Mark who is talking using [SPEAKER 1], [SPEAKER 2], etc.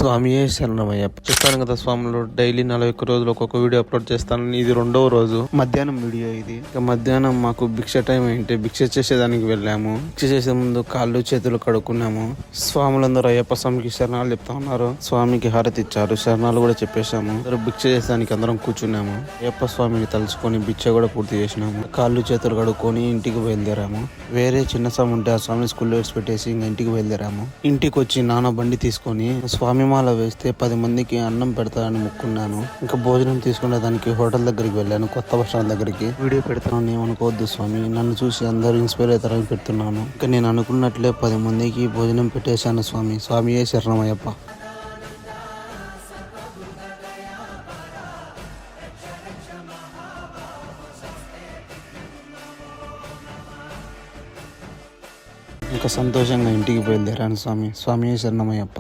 [SPEAKER 1] స్వామియే శరణమయ్య. చెప్పాను కదా స్వాములు డైలీ 41 రోజులు ఒక్కొక్క వీడియో అప్లోడ్ చేస్తాను. ఇది 2వ రోజు మధ్యాహ్నం వీడియో ఇది. ఇక మధ్యాహ్నం మాకు భిక్ష టైం ఏంటి, భిక్ష చేసేదానికి వెళ్ళాము. భిక్ష చేసే ముందు కాళ్ళు చేతులు కడుక్కున్నాము. స్వాములందరూ అయ్యప్ప స్వామికి శరణాలు చెప్తా ఉన్నారు. స్వామికి హారతి ఇచ్చారు, శరణాలు కూడా చెప్పేశాము. భిక్ష చేసేదానికి అందరం కూర్చున్నాము. అయ్యప్ప స్వామిని తలుచుకొని భిక్ష కూడా పూర్తి చేసినాము. కాళ్ళు చేతులు కడుక్కొని ఇంటికి బయలుదేరాము. వేరే చిన్న స్వామి ఉంటే ఆ స్వామి స్కూల్లో వేసి పెట్టేసి ఇంకా ఇంటికి బయలుదేరాము. ఇంటికి వచ్చి నాన్న బండి తీసుకొని స్వామి మాల వేస్తే 10 మందికి అన్నం పెడతానని మొక్కున్నాను. ఇంకా భోజనం తీసుకునే దానికి హోటల్ దగ్గరికి వెళ్ళాను, కొత్త బస్ స్టాండ్ దగ్గరికి. వీడియో పెడతాను ఏమనుకోవద్దు స్వామి, నన్ను చూసి అందరూ ఇన్స్పైర్ అవుతారని పెడుతున్నాను. ఇంకా నేను అనుకున్నట్లే 10 మందికి భోజనం పెట్టేశాను స్వామి. స్వామియే శరణమయ్యప్ప. ఇంకా సంతోషంగా ఇంటికి బయలుదేరాను స్వామి. స్వామియే శరణమయ్యప్ప.